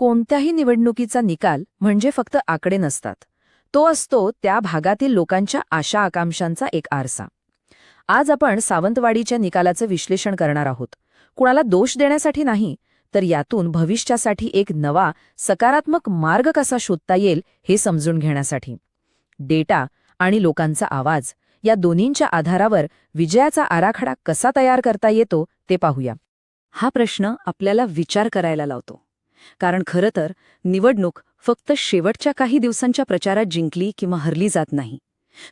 कोणत्याही निवडणुकीचा निकाल म्हणजे फक्त आकडे नसतात. तो असतो त्या भागातील लोकांच्या आशा आकांक्षांचा एक आरसा. आज आपण सावंतवाडीच्या निकालाचं विश्लेषण करणार आहोत. कुणाला दोष देण्यासाठी नाही, तर यातून भविष्यासाठी एक नवा सकारात्मक मार्ग कसा शोधता येईल हे समजून घेण्यासाठी. डेटा आणि लोकांचा आवाज या दोन्हींच्या आधारावर विजयाचा आराखडा कसा तयार करता येतो ते पाहूया. हा प्रश्न आपल्याला विचार करायला लावतो. कारण खरं तर निवडणूक फक्त शेवटच्या काही दिवसांच्या प्रचारात जिंकली किंवा हरली जात नाही.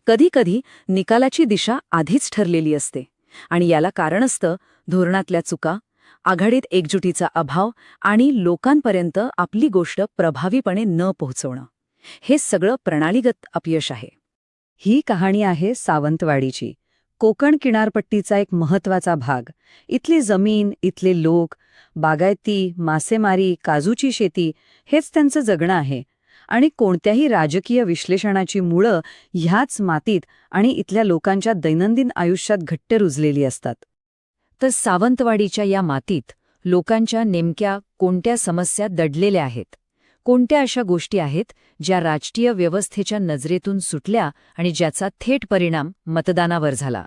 कधीकधी निकालाची दिशा आधीच ठरलेली असते आणि याला कारण असतं धोरणातल्या चुका, आघाडीत एकजुटीचा अभाव आणि लोकांपर्यंत आपली गोष्ट प्रभावीपणे न पोहोचवणं. हे सगळं प्रणालीगत अपयश आहे. ही कहाणी आहे सावंतवाडीची, कोकण किनारपट्टीचा एक महत्त्वाचा भाग. इथली जमीन, इथले लोक, बागायती, मासेमारी, काजूची शेती हेच त्यांचं जगणं आहे. आणि कोणत्याही राजकीय विश्लेषणाची मुळं ह्याच मातीत आणि इथल्या लोकांच्या दैनंदिन आयुष्यात घट्ट रुजलेली असतात. तर सावंतवाडीच्या या मातीत लोकांच्या नेमक्या कोणत्या समस्या दडलेल्या आहेत? कोणत्या अशा गोष्टी आहेत ज्या राजकीय व्यवस्थेच्या नजरेतून सुटल्या आणि ज्याचा थेट परिणाम मतदानावर झाला?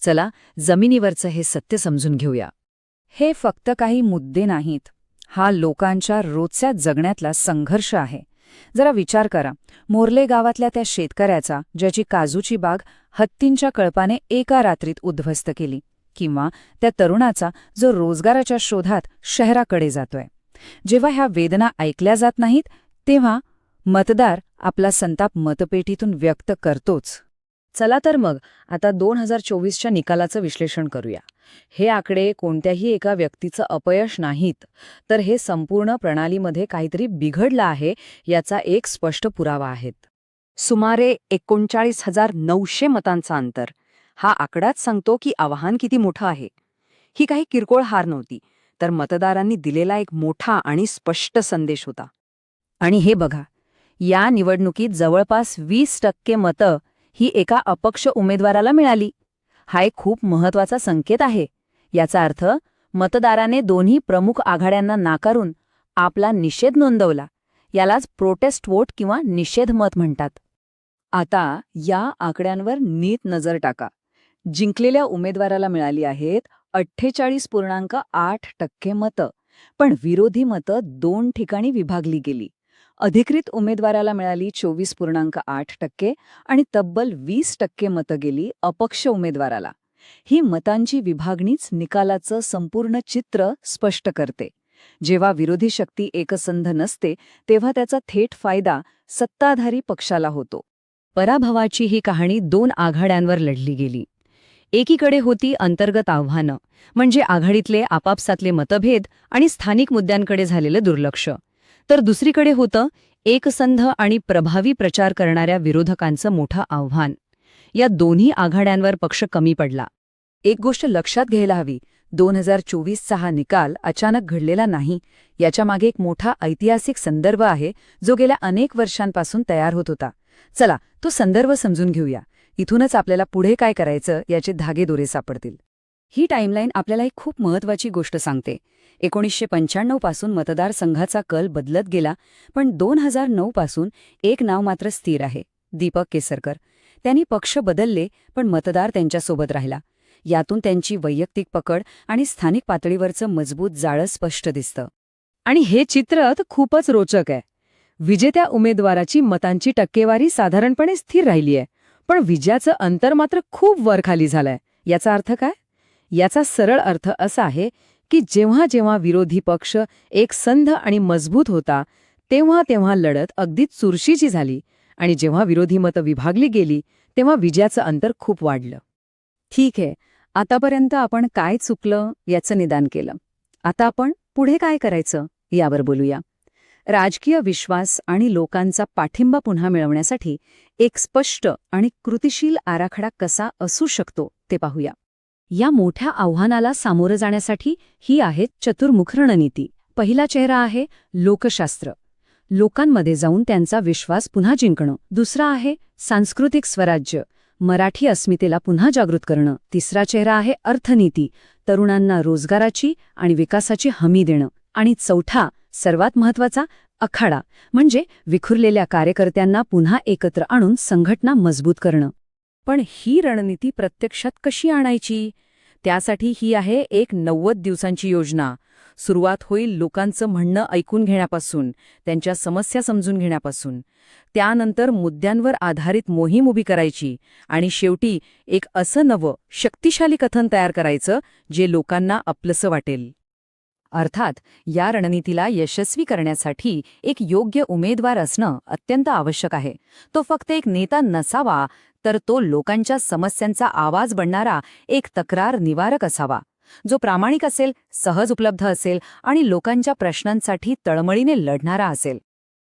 चला जमिनीवरचं हे सत्य समजून घेऊया. हे फक्त काही मुद्दे नाहीत. हा लोकांच्या रोजच्या जगण्यातला संघर्ष आहे. जरा विचार करा, मोर्ले गावातल्या त्या शेतकऱ्याचा ज्याची काजूची बाग हत्तींच्या कळपाने एका रात्रीत उद्ध्वस्त केली, किंवा त्या तरुणाचा जो रोजगाराच्या शोधात शहराकडे जातोय. जेव्हा ह्या वेदना ऐकल्या जात नाहीत तेव्हा मतदार आपला संताप मतपेटीतून व्यक्त करतोच. चला तर मग आता 2024च्या निकालाचं विश्लेषण करूया. हे आकडे कोणत्याही एका व्यक्तीचं अपयश नाहीत, तर हे संपूर्ण प्रणालीमध्ये काहीतरी बिघडलं आहे याचा एक स्पष्ट पुरावा आहेत. सुमारे 39,900 मतांचा अंतर हा आकडाच सांगतो की आव्हान किती मोठं आहे. ही काही किरकोळ हार नव्हती, तर मतदारांनी दिलेला एक मोठा आणि स्पष्ट संदेश होता. आणि हे बघा, या निवडणुकीत जवळपास 20% मतं ही एका अपक्ष उमेदवाराला मिळाली. हा एक खूप महत्त्वाचा संकेत आहे. याचा अर्थ मतदाराने दोन्ही प्रमुख आघाड्यांना नाकारून आपला निषेध नोंदवला. यालाच प्रोटेस्ट वोट किंवा निषेध मत म्हणतात. आता या आकड्यांवर नीट नजर टाका. जिंकलेल्या उमेदवाराला मिळाली आहेत 48.8% मतं, पण विरोधी मतं 2 ठिकाणी विभागली गेली. अधिकृत उमेदवाराला मिळाली 24.8% आणि तब्बल 20% मतं गेली अपक्ष उमेदवाराला. ही मतांची विभागणीच निकालाचं संपूर्ण चित्र स्पष्ट करते. जेव्हा विरोधी शक्ती एकसंध नसते तेव्हा त्याचा थेट फायदा सत्ताधारी पक्षाला होतो. पराभवाची ही कहाणी 2 आघाड्यांवर लढली गेली. एकीकडे होती अंतर्गत आव्हानं, म्हणजे आघाडीतले आपापसातले मतभेद आणि स्थानिक मुद्द्यांकडे झालेलं दुर्लक्ष. तर दुसरीकडे होतं एकसंध आणि प्रभावी प्रचार करणाऱ्या विरोधकांचं मोठं आव्हान. या दोन्ही आघाड्यांवर पक्ष कमी पडला. एक गोष्ट लक्षात घ्यायला हवी, 2024चा हा निकाल अचानक घडलेला नाही. याच्यामागे एक मोठा ऐतिहासिक संदर्भ आहे जो गेल्या अनेक वर्षांपासून तयार होत होता. चला तो संदर्भ समजून घेऊया. इथूनच आपल्याला पुढे काय करायचं याचे धागेदोरे सापडतील. ही टाईमलाईन आपल्याला एक खूप महत्त्वाची गोष्ट सांगते. 1995 पासून मतदारसंघाचा कल बदलत गेला, पण 2009 पासून एक नाव मात्र स्थिर आहे, दीपक केसरकर. त्यांनी पक्ष बदलले पण मतदार त्यांच्यासोबत राहिला. यातून त्यांची वैयक्तिक पकड आणि स्थानिक पातळीवरचं मजबूत जाळं स्पष्ट दिसतं. आणि हे चित्र खूपच रोचक आहे. विजेत्या उमेदवाराची मतांची टक्केवारी साधारणपणे स्थिर राहिली आहे, पण विजयाचं अंतर मात्र खूप वरखाली झालंय. याचा अर्थ काय? याचा सरळ अर्थ असा आहे की जेव्हा जेव्हा विरोधी पक्ष एकसंध आणि मजबूत होता तेव्हा तेव्हा लढत अगदी चुरशीची झाली, आणि जेव्हा विरोधी मतं विभागली गेली तेव्हा विजयाचं अंतर खूप वाढलं. ठीक आहे, आतापर्यंत आपण काय चुकलं याचं निदान केलं. आता आपण पुढे काय करायचं यावर बोलूया. राजकीय विश्वास आणि लोकांचा पाठिंबा पुन्हा मिळवण्यासाठी एक स्पष्ट आणि कृतिशील आराखडा कसा असू शकतो ते पाहूया. या मोठ्या आव्हानाला सामोरं जाण्यासाठी ही आहे चतुर्मुख रणनीती. पहिला चेहरा आहे लोकशास्त्र, लोकांमध्ये जाऊन त्यांचा विश्वास पुन्हा जिंकणं. दुसरा आहे सांस्कृतिक स्वराज्य, मराठी अस्मितेला पुन्हा जागृत करणं. तिसरा चेहरा आहे अर्थनीती, तरुणांना रोजगाराची आणि विकासाची हमी देणं. आणि चौथा सर्वात महत्वाचा आखाडा, म्हणजे विखुरलेल्या कार्यकर्त्यांना पुन्हा एकत्र आणून संघटना मजबूत करणं. पण ही रणनीती प्रत्यक्षात कशी आणायची? त्यासाठी ही आहे एक 90 दिवसांची योजना. सुरुवात होईल लोकांचं म्हणणं ऐकून घेण्यापासून, त्यांच्या समस्या समजून घेण्यापासून. त्यानंतर मुद्द्यांवर आधारित मोहीम उभी करायची आणि शेवटी एक असं नवं, शक्तिशाली कथन तयार करायचं जे लोकांना आपलंसं वाटेल. अर्थात या रणनीतीला यशस्वी करण्यासाठी एक योग्य उमेदवार असणं अत्यंत आवश्यक आहे. तो फक्त एक नेता नसावा, तर तो लोकांच्या समस्यांचा आवाज बनणारा एक तक्रार निवारक असावा, जो प्रामाणिक असेल, सहज उपलब्ध असेल आणि लोकांच्या प्रश्नांसाठी तळमळीने लढणारा असेल.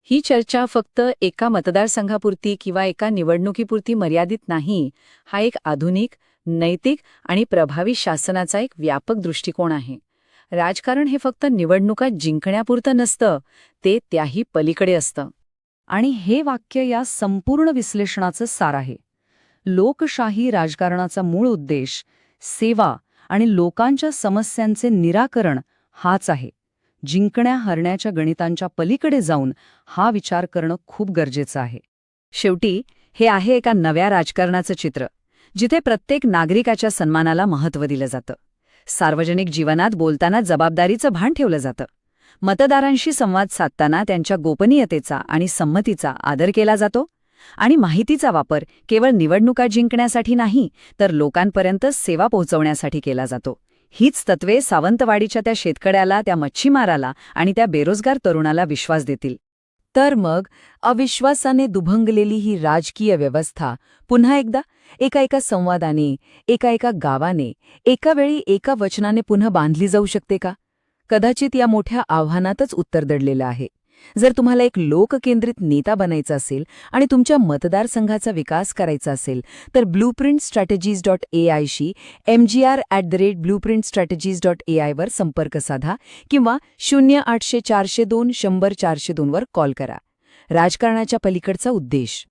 ही चर्चा फक्त एका मतदारसंघापुरती किंवा एका निवडणुकीपुरती मर्यादित नाही. हा एक आधुनिक, नैतिक आणि प्रभावी शासनाचा एक व्यापक दृष्टिकोन आहे. राजकारण हे फक्त निवडणुका जिंकण्यापुरतं नसतं, ते त्याही पलीकडे असतं. आणि हे वाक्य या संपूर्ण विश्लेषणाचं सार आहे. लोकशाही राजकारणाचा मूळ उद्देश सेवा आणि लोकांच्या समस्यांचे निराकरण हाच आहे. जिंकण्या हरण्याच्या गणितांच्या पलीकडे जाऊन हा विचार करणं खूप गरजेचं आहे. शेवटी हे आहे एका नव्या राजकारणाचं चित्र, जिथे प्रत्येक नागरिकाच्या सन्मानाला महत्त्व दिलं जातं. सार्वजनिक जीवनात बोलताना जबाबदारीचं भान ठेवलं जातं. मतदारांशी संवाद साधताना त्यांच्या गोपनीयतेचा आणि संमतीचा आदर केला जातो. आणि माहितीचा वापर केवळ निवडणुका जिंकण्यासाठी नाही, तर लोकांपर्यंत सेवा पोहोचवण्यासाठी केला जातो. हीच तत्वे सावंतवाडीच्या त्या शेतकऱ्याला, त्या मच्छीमाराला आणि त्या बेरोजगार तरुणाला विश्वास देतील. तर मग अविश्वासाने दुभंगलेली ही राजकीय व्यवस्था पुन्हा एकदा एका संवादाने, एका गावाने, एका वेळी एका वचनाने पुन्हा बांधली जाऊ शकते का? कदाचित या मोठ्या आव्हानातच उत्तर दडलेलं आहे. जर तुम्हाला एक लोककेंद्रित नेता बनायचा असेल आणि तुमच्या मतदारसंघाचा विकास करायचा असेल, तर blueprintstrategies.ai शी mgr@blueprintstrategies.ai वर संपर्क साधा किंवा 0800 402 100 402 वर कॉल करा. राजकारणाच्या पलीकडचा उद्देश